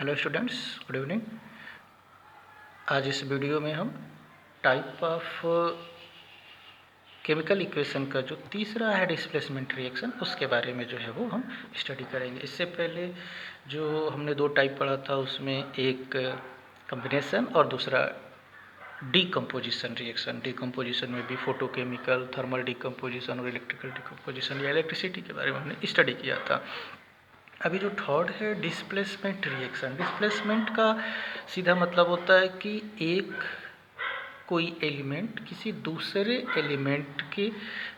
Hello students, good evening. आज इस video में हम टाइप ऑफ केमिकल इक्वेशन का जो तीसरा है डिस्प्लेसमेंट रिएक्शन, उसके बारे में जो है वो हम स्टडी करेंगे। इससे पहले जो हमने दो टाइप पढ़ा था उसमें एक कॉम्बिनेशन और दूसरा डीकम्पोजिशन रिएक्शन। डीकम्पोजिशन में भी फोटोकेमिकल, थर्मल डीकम्पोजिशन और इलेक्ट्रिकल डीकम्पोजिशन या इलेक्ट्रिसिटी के बारे में हमने स्टडी किया था। अभी जो थर्ड है डिस्प्लेसमेंट रिएक्शन। डिस्प्लेसमेंट का सीधा मतलब होता है कि एक कोई एलिमेंट किसी दूसरे एलिमेंट के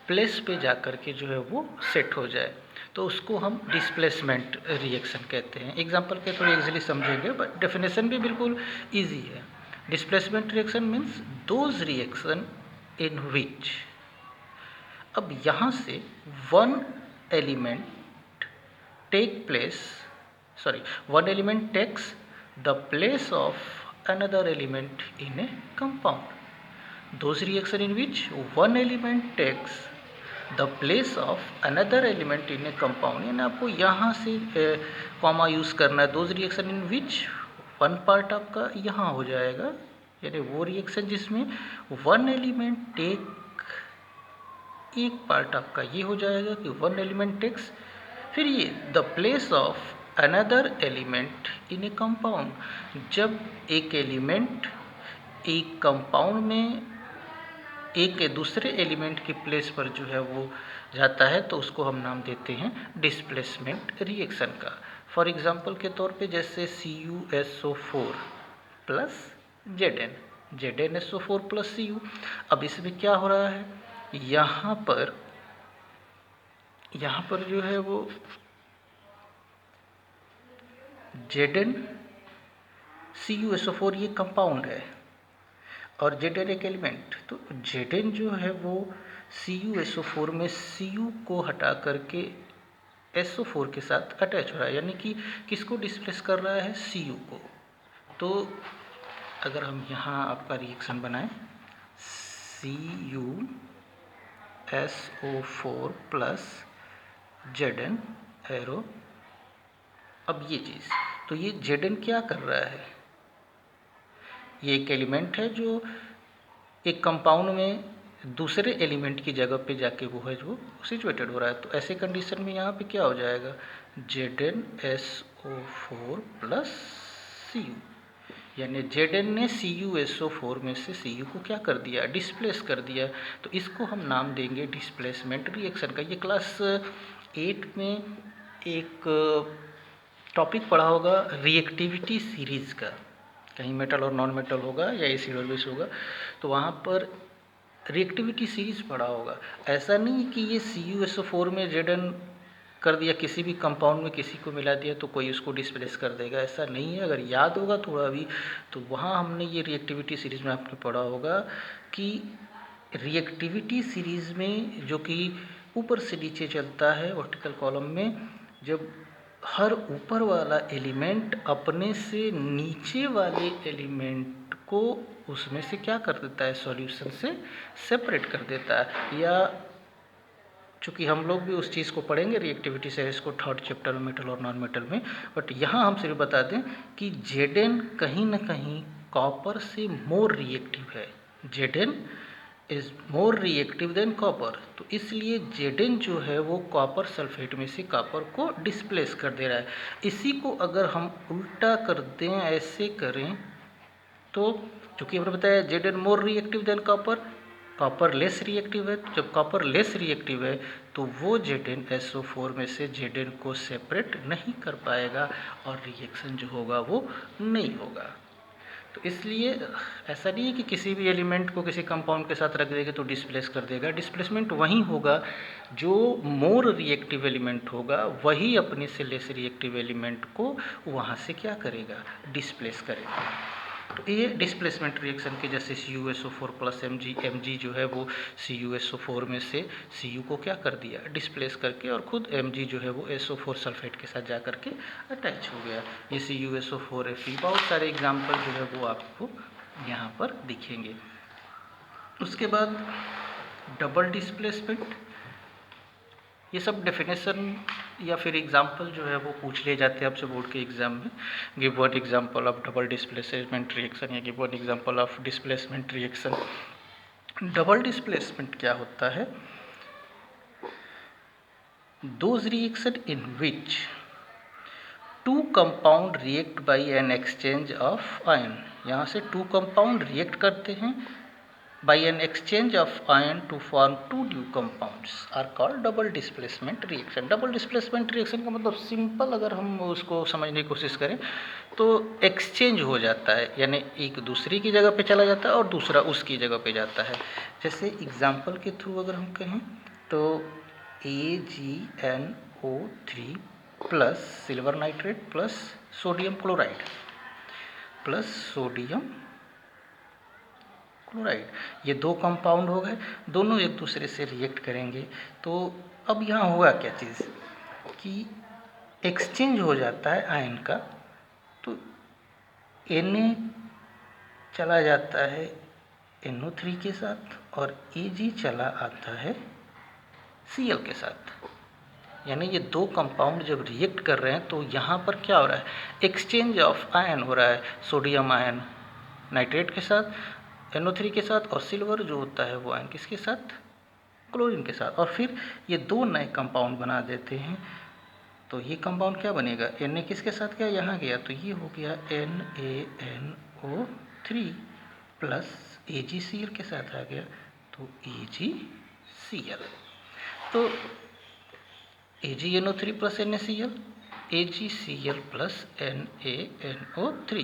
प्लेस पे जाकर के जो है वो सेट हो जाए, तो उसको हम डिस्प्लेसमेंट रिएक्शन कहते हैं। एग्जांपल के थोड़ी इजीली समझेंगे, बट डेफिनेशन भी बिल्कुल इजी है। Displacement reaction means those reaction in which, अब यहाँ से one element one element takes the place of another element in a compound. Those reaction in which one element takes the place of another element in a compound, यानी आपको यहाँ से comma use करना है। Those reaction in which one part आपका यहाँ हो जाएगा, यानी वो रिएक्शन जिसमें वन एलिमेंट टेक, एक पार्ट आपका ये हो जाएगा कि वन एलिमेंट टेक्स, फिर ये the place of another element in A compound. जब एक एलिमेंट एक कंपाउंड में एक दूसरे एलिमेंट की प्लेस पर जो है वो जाता है, तो उसको हम नाम देते हैं डिस्प्लेसमेंट रिएक्शन का। फॉर एग्जांपल के तौर पे जैसे CuSO4 plus ZnSO4 plus Cu। अब इसमें क्या हो रहा है, यहाँ पर जो है वो ZnCuSO4 ये कंपाउंड है और Zn एक एलिमेंट। तो Zn जो है वो CuSO4 में Cu को हटा करके SO4 के साथ अटैच हो रहा है, यानी कि किसको डिस्प्लेस कर रहा है, Cu को। तो अगर हम यहाँ आपका रिएक्शन बनाएं CuSO4 प्लस Zn एरो, अब ये चीज़, तो ये Zn क्या कर रहा है, ये एक एलिमेंट है जो एक कंपाउंड में दूसरे एलिमेंट की जगह पे जाके वो है जो सिचुएटेड हो रहा है। तो ऐसे कंडीशन में यहाँ पे क्या हो जाएगा, ZnSO4 प्लस Cu, यानी Zn ने CuSO4 में से Cu को क्या कर दिया, डिस्प्लेस कर दिया। तो इसको हम नाम देंगे डिस्प्लेसमेंट रिएक्शन का। ये क्लास 8 में एक टॉपिक पढ़ा होगा रिएक्टिविटी सीरीज़ का, कहीं मेटल और नॉन मेटल होगा या एसिड और बेस होगा, तो वहाँ पर रिएक्टिविटी सीरीज़ पढ़ा होगा। ऐसा नहीं कि ये CuSO4 में Zn कर दिया, किसी भी कंपाउंड में किसी को मिला दिया तो कोई उसको डिस्प्लेस कर देगा, ऐसा नहीं है। अगर याद होगा थोड़ा भी, तो वहाँ हमने ये रिएक्टिविटी सीरीज़ में आपने पढ़ा होगा कि रिएक्टिविटी सीरीज़ में जो कि ऊपर से नीचे चलता है वर्टिकल कॉलम में, जब हर ऊपर वाला एलिमेंट अपने से नीचे वाले एलिमेंट को उसमें से क्या कर देता है, सॉल्यूशन से सेपरेट कर देता है। या चूँकि हम लोग भी उस चीज़ को पढ़ेंगे रिएक्टिविटी से, इसको थर्ड चैप्टर में मेटल और नॉन मेटल में, बट यहाँ हम सिर्फ बता दें कि Zn कहीं ना कहीं कॉपर से मोर रिएक्टिव है। Zn is more reactive than copper, तो इसलिए Zn जो है वो कॉपर सल्फेट में से कॉपर को डिस्प्लेस कर दे रहा है। इसी को अगर हम उल्टा कर दें, ऐसे करें, तो चूँकि हमने बताया Zn more reactive than copper less reactive है। तो जब कॉपर लेस रिएक्टिव है तो वो ZnSO4 में से Zn को सेपरेट नहीं कर पाएगा और रिएक्शन जो होगा वो नहीं होगा। तो इसलिए ऐसा नहीं है कि किसी भी एलिमेंट को किसी कंपाउंड के साथ रख देंगे तो डिस्प्लेस कर देगा। डिस्प्लेसमेंट वही होगा जो मोर रिएक्टिव एलिमेंट होगा, वही अपने से लेस रिएक्टिव एलिमेंट को वहाँ से क्या करेगा, डिस्प्लेस करेगा। तो ये डिस्प्लेसमेंट रिएक्शन के जैसे CuSO4 प्लस Mg जो है वो CuSO4 में से Cu को क्या कर दिया, डिस्प्लेस करके, और खुद Mg जो है वो SO4 सल्फेट के साथ जा करके अटैच हो गया। ये CuSO4 Fe, बहुत सारे एग्जाम्पल जो है वो आपको यहाँ पर दिखेंगे। उसके बाद डबल डिस्प्लेसमेंट। ये सब डेफिनेशन या फिर एग्जाम्पल जो है वो पूछ लिए जाते हैं आपसे बोर्ड के एग्जाम में। Give one example of double displacement reaction या give one example of displacement reaction. Double displacement क्या होता है? Those reaction in which two compound react by an exchange of ion. यहाँ से टू कंपाउंड रिएक्ट करते हैं by an exchange of ion to form two new compounds are called double displacement reaction. Double displacement रिएक्शन का मतलब simple अगर हम उसको समझने की कोशिश करें तो एक्सचेंज हो जाता है, यानी एक दूसरे की जगह पे चला जाता है और दूसरा उसकी जगह पे जाता है। जैसे एग्जाम्पल के थ्रू अगर हम कहें तो AgNO3 plus silver nitrate plus sodium chloride ये दो कंपाउंड हो गए, दोनों एक दूसरे से रिएक्ट करेंगे। तो अब यहाँ हुआ क्या चीज़ कि एक्सचेंज हो जाता है आयन का, तो Na चला जाता है NO3 के साथ और Ag चला आता है Cl के साथ। यानी ये दो कंपाउंड जब रिएक्ट कर रहे हैं तो यहाँ पर क्या हो रहा है? एक्सचेंज ऑफ आयन हो रहा है, सोडियम आयन नाइट्रेट के साथ, NO3 के साथ, और सिल्वर जो होता है वो आयन किसके साथ? क्लोरीन के साथ। और फिर ये दो नए कंपाउंड बना देते हैं। तो ये कंपाउंड क्या बनेगा? Na किसके साथ गया? यहाँ गया, तो ये हो गया NaNO3 प्लस AgCl के साथ आ गया, तो AgCl। तो AgNO3 plus NaCl, AgCl plus NaNO3। तो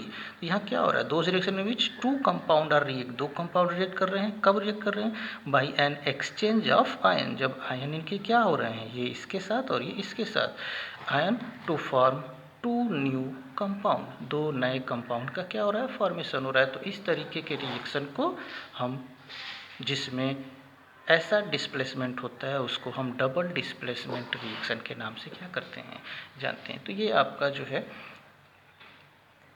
यहाँ क्या हो रहा है? दो रिएक्शन में विच टू कंपाउंड आर रिएक्ट, दो कंपाउंड रिएक्ट कर रहे हैं। कब रिएक्ट कर रहे हैं? By an exchange of ion, जब आयन इनके क्या हो रहे हैं? ये इसके साथ और ये इसके साथ, ion to form two new compound, दो नए कंपाउंड का क्या हो रहा है? फॉर्मेशन हो रहा है। तो इस तरीके के रिएक्शन को हम, जिसमें ऐसा डिस्प्लेसमेंट होता है, उसको हम डबल डिस्प्लेसमेंट रिएक्शन के नाम से क्या करते हैं? जानते हैं। तो ये आपका जो है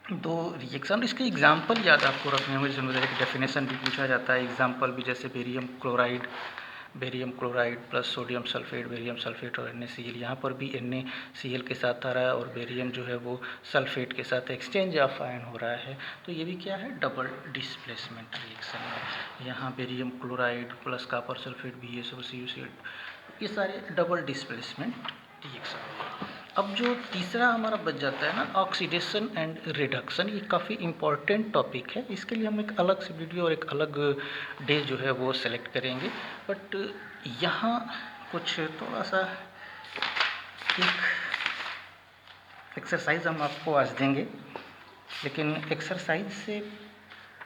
दो रिएक्शन, इसके एग्जाम्पल याद आपको रखने होंगे, जिसमें डेफिनेशन भी पूछा जाता है। एग्जाम्पल भी जैसे barium chloride plus sodium sulphate और NaCl। यहाँ पर भी NaCl के साथ आ रहा है और बेरियम जो है वो सल्फेट के साथ एक्सचेंज ऑफ आयन हो रहा है। तो ये भी क्या है? डबल डिस्प्लेसमेंट रिएक्शन है। यहाँ barium chloride plus copper sulphate BaSO_CuCl, ये सारे डबल डिस्प्लेसमेंट रिएक्शन। अब जो तीसरा हमारा बच जाता है ना, ऑक्सीडेशन एंड रिडक्शन, ये काफ़ी इम्पॉर्टेंट टॉपिक है। इसके लिए हम एक अलग से वीडियो और एक अलग डे जो है वो सेलेक्ट करेंगे। बट यहाँ कुछ थोड़ा सा एक एक्सरसाइज हम आपको आज देंगे, लेकिन एक्सरसाइज से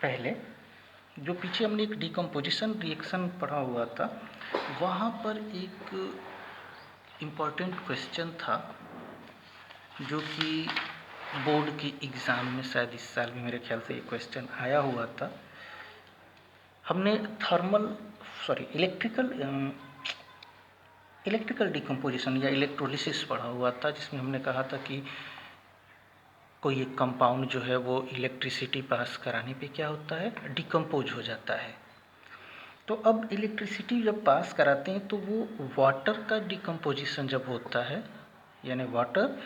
पहले जो पीछे हमने एक डिकम्पोजिशन रिएक्शन पढ़ा हुआ था, वहाँ पर एक इम्पॉर्टेंट क्वेश्चन था जो कि बोर्ड की एग्ज़ाम में शायद इस साल भी मेरे ख्याल से ये क्वेश्चन आया हुआ था। हमने इलेक्ट्रिकल डिकम्पोजिशन या इलेक्ट्रोलिसिस पढ़ा हुआ था, जिसमें हमने कहा था कि कोई एक कंपाउंड जो है वो इलेक्ट्रिसिटी पास कराने पे क्या होता है? डिकम्पोज हो जाता है। तो अब इलेक्ट्रिसिटी जब पास कराते हैं तो वो वाटर का डिकम्पोजिशन जब होता है, यानी वाटर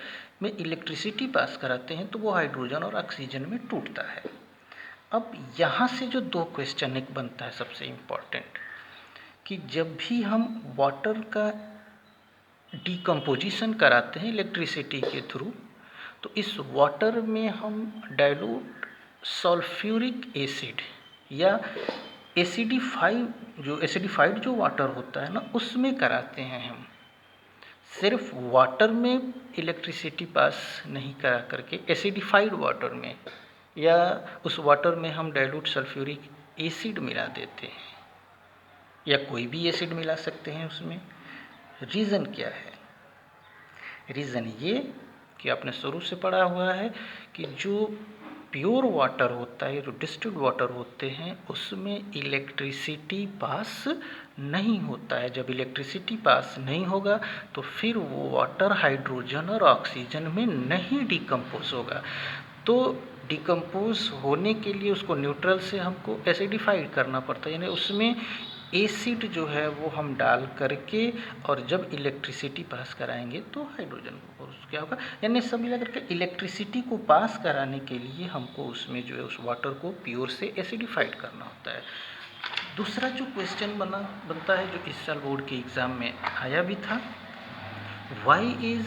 में इलेक्ट्रिसिटी पास कराते हैं, तो वो हाइड्रोजन और ऑक्सीजन में टूटता है। अब यहाँ से जो दो क्वेश्चन एक बनता है सबसे इम्पॉर्टेंट, कि जब भी हम वाटर का डिकम्पोजिशन कराते हैं इलेक्ट्रिसिटी के थ्रू, तो इस वाटर में हम डाइल्यूट सल्फ्यूरिक एसिड या एसिडिफाइड जो वाटर होता है ना, उसमें कराते हैं हम। सिर्फ वाटर में इलेक्ट्रिसिटी पास नहीं करा करके एसिडिफाइड वाटर में या उस वाटर में हम डाइल्यूट सल्फ्यूरिक एसिड मिला देते हैं, या कोई भी एसिड मिला सकते हैं उसमें। रीज़न क्या है? रीज़न ये कि आपने शुरू से पढ़ा हुआ है कि जो प्योर वाटर होता है, जो डिस्टिल्ड वाटर होते हैं, उसमें इलेक्ट्रिसिटी पास नहीं होता है। जब इलेक्ट्रिसिटी पास नहीं होगा तो फिर वो वाटर हाइड्रोजन और ऑक्सीजन में नहीं डिकम्पोज होगा। तो डिकम्पोज होने के लिए उसको न्यूट्रल से हमको एसिडिफाइड करना पड़ता है, यानी उसमें एसिड जो है वो हम डाल करके और जब इलेक्ट्रिसिटी पास कराएंगे तो हाइड्रोजन को क्या होगा, यानी सब मिला करके इलेक्ट्रिसिटी को पास कराने के लिए हमको उसमें जो है उस वाटर को प्योर से एसिडिफाइड करना होता है। दूसरा जो क्वेश्चन बनता है जो इस साल बोर्ड के एग्ज़ाम में आया भी था, why is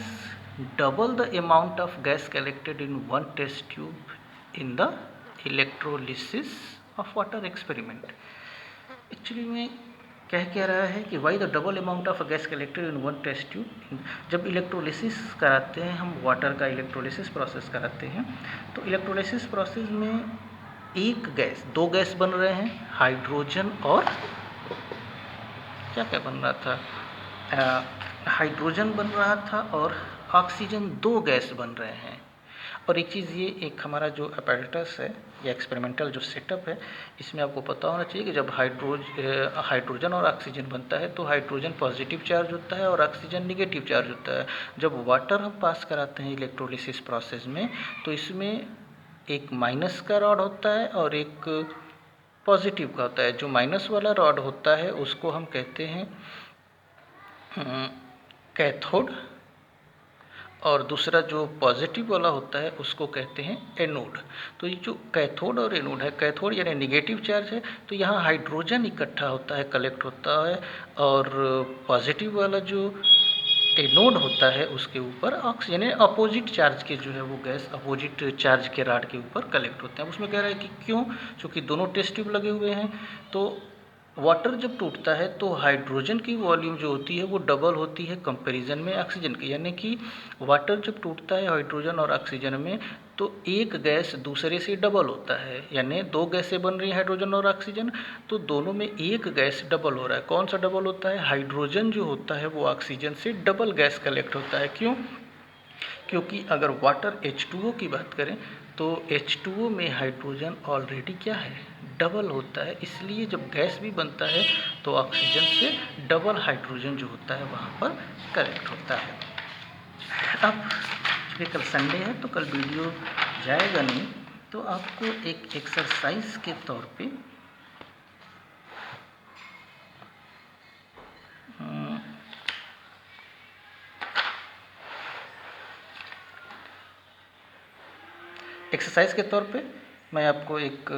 double the amount of gas collected in one test tube in the electrolysis of water experiment. Actually में कह रहा है कि why the double amount of gas collected in one test tube. जब इलेक्ट्रोलिसिस कराते हैं हम, water का इलेक्ट्रोलिसिस प्रोसेस कराते हैं, तो इलेक्ट्रोलिसिस प्रोसेस में दो गैस बन रहे हैं, हाइड्रोजन और क्या क्या बन रहा था, हाइड्रोजन बन रहा था और ऑक्सीजन, दो गैस बन रहे हैं। और एक चीज़ ये, एक हमारा जो अपैरेटस है या एक्सपेरिमेंटल जो सेटअप है, इसमें आपको पता होना चाहिए कि जब हाइड्रोजन और ऑक्सीजन बनता है तो हाइड्रोजन पॉजिटिव चार्ज होता है और ऑक्सीजन निगेटिव चार्ज होता है। जब वाटर हम पास कराते हैं इलेक्ट्रोलिसिस प्रोसेस में, तो इसमें एक माइनस का रॉड होता है और एक पॉजिटिव का होता है। जो माइनस वाला रॉड होता है उसको हम कहते हैं कैथोड, और दूसरा जो पॉजिटिव वाला होता है उसको कहते हैं एनोड। तो ये जो कैथोड और एनोड है, कैथोड यानी निगेटिव चार्ज है, तो यहाँ हाइड्रोजन इकट्ठा होता है, कलेक्ट होता है, और पॉजिटिव वाला जो एनोड होता है उसके ऊपर ऑक्सीजन यानी अपोजिट चार्ज के जो है वो गैस अपोजिट चार्ज के रॉड के ऊपर कलेक्ट होते हैं। उसमें कह रहा है कि क्यों, क्योंकि दोनों टेस्ट ट्यूब लगे हुए हैं, तो वाटर जब टूटता है तो हाइड्रोजन की वॉल्यूम जो होती है वो डबल होती है कंपैरिजन में ऑक्सीजन की। यानी कि वाटर जब टूटता है हाइड्रोजन और ऑक्सीजन में, तो एक गैस दूसरे से डबल होता है, यानी दो गैसें बन रही हैं हाइड्रोजन और ऑक्सीजन, तो दोनों में एक गैस डबल हो रहा है। कौन सा डबल होता है, हाइड्रोजन जो होता है वो ऑक्सीजन से डबल गैस कलेक्ट होता है। क्यों, क्योंकि अगर वाटर H2O की बात करें तो H2O में हाइड्रोजन ऑलरेडी क्या है, डबल होता है, इसलिए जब गैस भी बनता है तो ऑक्सीजन से डबल हाइड्रोजन जो होता है वहाँ पर कलेक्ट होता है। अब चूँकि कल संडे है तो कल वीडियो जाएगा नहीं, तो आपको एक एक्सरसाइज के तौर पे मैं आपको एक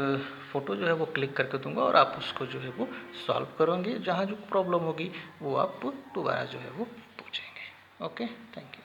फ़ोटो जो है वो क्लिक करके दूंगा और आप उसको जो है वो सॉल्व करोगे। जहाँ जो प्रॉब्लम होगी वो आप दोबारा जो है वो पूछेंगे। Okay, thank you.